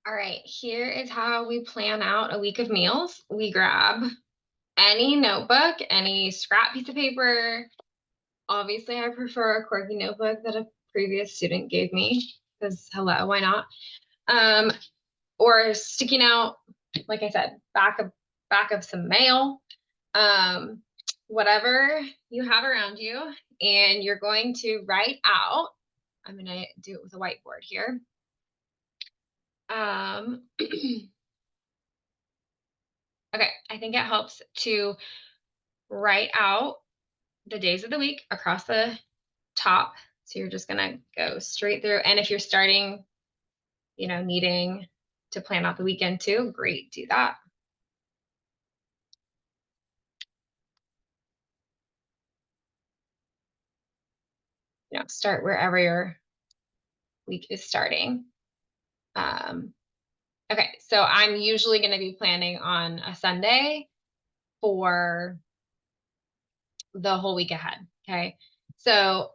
All right, here is how we plan out a week of meals. We grab any notebook, any scrap piece of paper. Obviously, I prefer a Corky notebook that a previous student gave me because hello, why not? Um, or sticking out, like I said, back of some mail, um, whatever you have around you, and you're going to write out. I'm gonna do it with a whiteboard here. Okay, I think it helps to write out the days of the week across the top. So you're just gonna go straight through. And if you're starting, needing to plan out the weekend too, great, do that. Start wherever your week is starting. Okay, so I'm usually going to be planning on a Sunday for the whole week ahead. Okay, so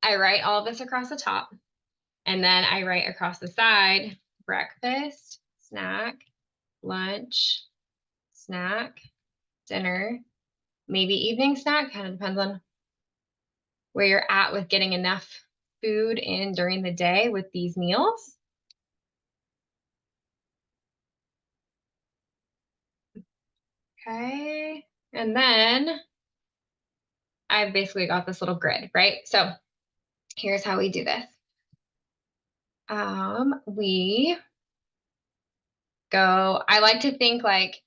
I write all of this across the top, and then I write across the side breakfast, snack, lunch, snack, dinner, maybe evening snack. Kind of depends on where you're at with getting enough food in during the day with these meals. Okay. And then I've basically got this little grid, right? So here's how we do this. We go, I like to think like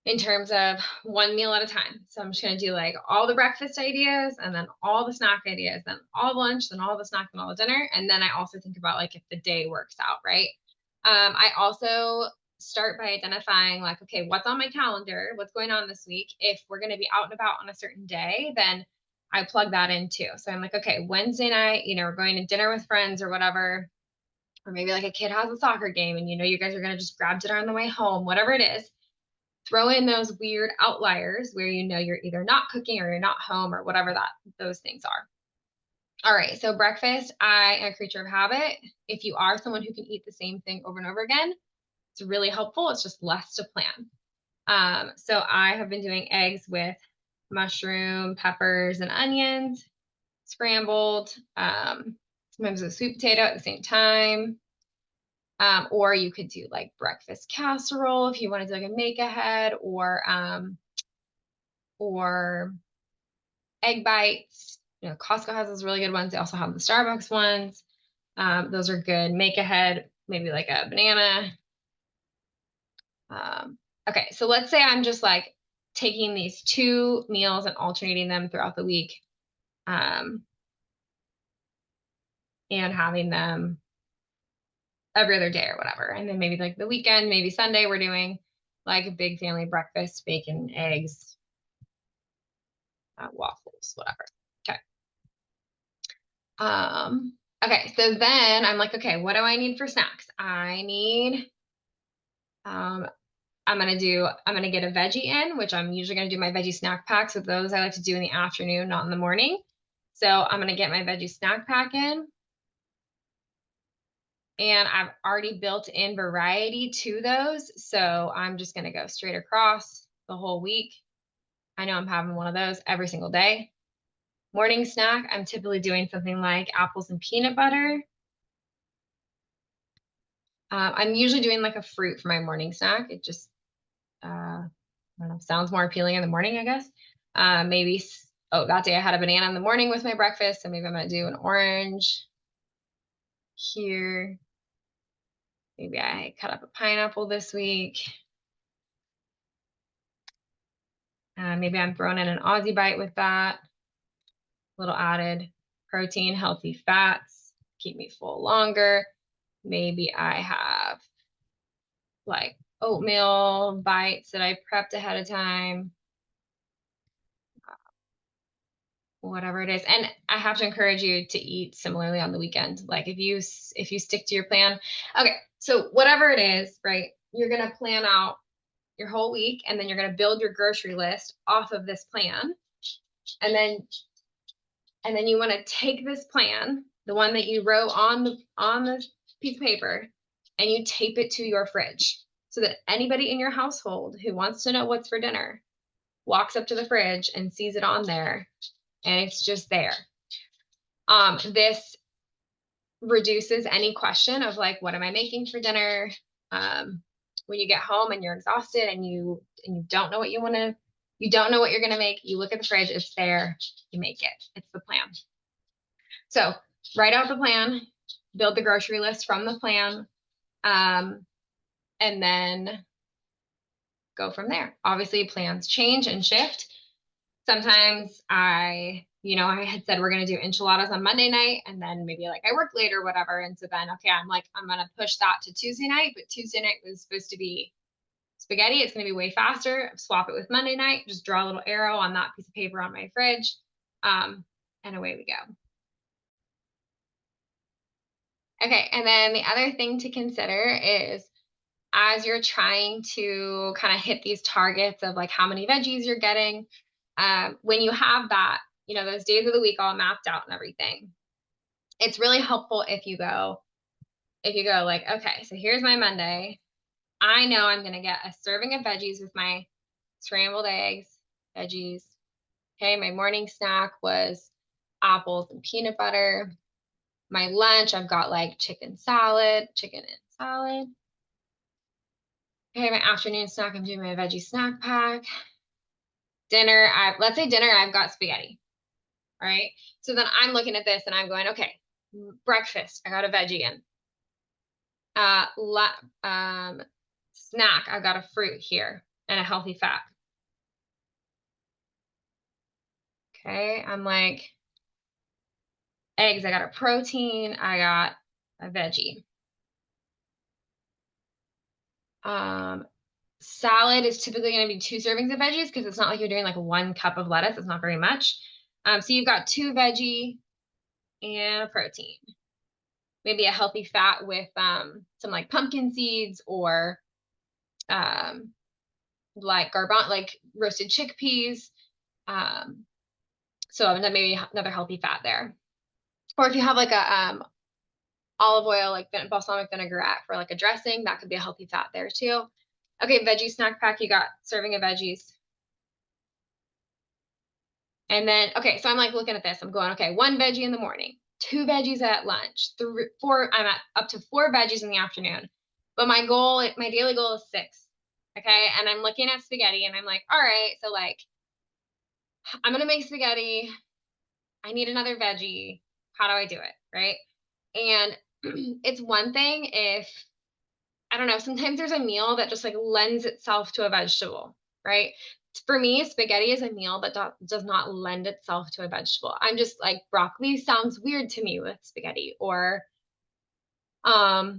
in terms of one meal at a time. So I'm just going to do like all the breakfast ideas and then all the snack ideas, then all the lunch, then all the snack and all the dinner. And then I also think about like if the day works out, right? I also start by identifying like, okay, what's on my calendar? What's going on this week? If we're going to be out and about on a certain day, then I plug that in too. So I'm like, okay, Wednesday night, we're going to dinner with friends or whatever. Or maybe like a kid has a soccer game and you guys are going to just grab dinner on the way home, whatever it is. Throw in those weird outliers where you're either not cooking or you're not home or whatever those things are. All right, so breakfast, I am a creature of habit. If you are someone who can eat the same thing over and over again, it's really helpful. It's just less to plan. So I have been doing eggs with mushroom, peppers, and onions, scrambled, sometimes a sweet potato at the same time. Or you could do like breakfast casserole if you want to do like a make ahead, or egg bites. Costco has those really good ones. They also have the Starbucks ones. Those are good. Make ahead, maybe like a banana. Okay, so let's say I'm just like taking these two meals and alternating them throughout the week, and having them every other day or whatever. And then maybe like the weekend, maybe Sunday, we're doing like a big family breakfast, bacon, eggs, waffles, whatever. Okay. Okay, so then I'm like, okay, what do I need for snacks? I need, I'm gonna get a veggie in, which I'm usually gonna do my veggie snack packs. With those, I like to do in the afternoon, not in the morning. So I'm gonna get my veggie snack pack in. And I've already built in variety to those. So I'm just gonna go straight across the whole week. I know I'm having one of those every single day. Morning snack, I'm typically doing something like apples and peanut butter. I'm usually doing like a fruit for my morning snack. It just, I don't know, sounds more appealing in the morning, I guess. Maybe, that day I had a banana in the morning with my breakfast, so maybe I'm gonna do an orange here. Maybe I cut up a pineapple this week. Maybe I'm throwing in an Aussie bite with that. A little added protein, healthy fats, keep me full longer. Maybe I have like oatmeal bites that I prepped ahead of time. Whatever it is. And I have to encourage you to eat similarly on the weekend. Like if you stick to your plan. Okay, so whatever it is, right? You're going to plan out your whole week, and then you're going to build your grocery list off of this plan. And then you want to take this plan, the one that you wrote on the piece of paper, and you tape it to your fridge so that anybody in your household who wants to know what's for dinner walks up to the fridge and sees it on there, and it's just there. This reduces any question of like, what am I making for dinner? When you get home and you're exhausted and you don't know what you don't know what you're gonna make, you look at the fridge, it's there, you make it. It's the plan. So write out the plan, build the grocery list from the plan, and then go from there. Obviously, plans change and shift. Sometimes I had said we're going to do enchiladas on Monday night, and then maybe like I work late or whatever. And so then, okay, I'm going to push that to Tuesday night, but Tuesday night was supposed to be spaghetti. It's going to be way faster. Swap it with Monday night, just draw a little arrow on that piece of paper on my fridge. And away we go. Okay. And then the other thing to consider is as you're trying to kind of hit these targets of like how many veggies you're getting, when you have that, those days of the week all mapped out and everything, it's really helpful if you go like, okay, so here's my Monday. I know I'm going to get a serving of veggies with my scrambled eggs, veggies. Okay, my morning snack was apples and peanut butter. My lunch, I've got like chicken and salad. Okay, my afternoon snack, I'm doing my veggie snack pack. Dinner, let's say dinner, I've got spaghetti. All right. So then I'm looking at this and I'm going, okay, breakfast, I got a veggie in. Snack, I've got a fruit here and a healthy fat. Okay, I'm like, eggs, I got a protein, I got a veggie. Salad is typically going to be 2 servings of veggies because it's not like you're doing like 1 cup of lettuce. It's not very much. So you've got 2 veggie and a protein. Maybe a healthy fat with some like pumpkin seeds or like roasted chickpeas. So maybe another healthy fat there. Or if you have like a olive oil, like balsamic vinaigrette for like a dressing, that could be a healthy fat there too. Okay, veggie snack pack, you got serving of veggies. And then, okay, so I'm like looking at this, I'm going, okay, 1 veggie in the morning, 2 veggies at lunch, 4, I'm at up to 4 veggies in the afternoon. But my daily goal is 6. Okay. And I'm looking at spaghetti and I'm like, all right, so like, I'm going to make spaghetti. I need another veggie. How do I do it? Right. And it's one thing if, I don't know, sometimes there's a meal that just like lends itself to a vegetable, right? For me, spaghetti is a meal that does not lend itself to a vegetable. I'm just like, broccoli sounds weird to me with spaghetti, or I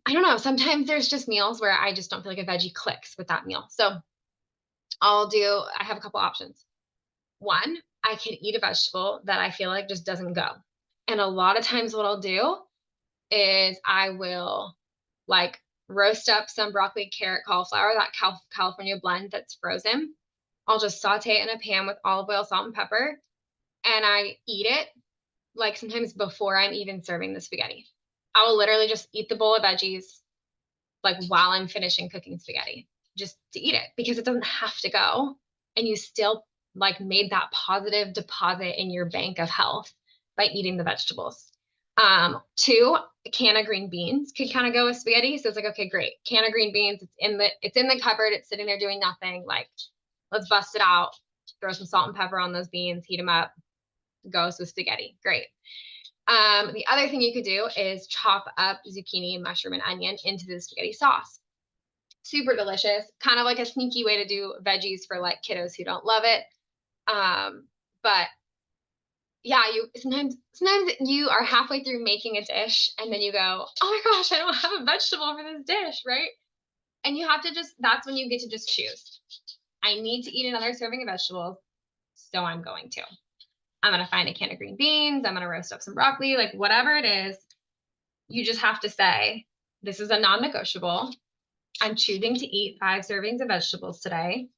don't know. Sometimes there's just meals where I just don't feel like a veggie clicks with that meal. So I have a couple options. One, I can eat a vegetable that I feel like just doesn't go. And a lot of times what I'll do is I will like roast up some broccoli, carrot, cauliflower, that California blend that's frozen. I'll just saute it in a pan with olive oil, salt, and pepper. And I eat it like sometimes before I'm even serving the spaghetti. I will literally just eat the bowl of veggies like while I'm finishing cooking spaghetti, just to eat it because it doesn't have to go. And you still like made that positive deposit in your bank of health by eating the vegetables. 2, a can of green beans could kind of go with spaghetti. So it's like, okay, great. Can of green beans. It's in the cupboard. It's sitting there doing nothing. Like, let's bust it out, throw some salt and pepper on those beans, heat them up, goes with spaghetti. Great. The other thing you could do is chop up zucchini, mushroom, and onion into the spaghetti sauce. Super delicious. Kind of like a sneaky way to do veggies for like kiddos who don't love it. But yeah, sometimes you are halfway through making a dish and then you go, oh my gosh, I don't have a vegetable for this dish, right? And you have to that's when you get to just choose. I need to eat another serving of vegetables, so I'm going to. I'm going to find a can of green beans. I'm going to roast up some broccoli, like whatever it is. You just have to say, this is a non-negotiable. I'm choosing to eat 5 servings of vegetables today.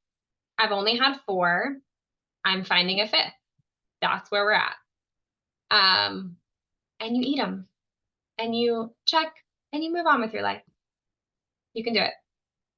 I've only had 4. I'm finding a 5th. That's where we're at. And you eat them and you check and you move on with your life. You can do it.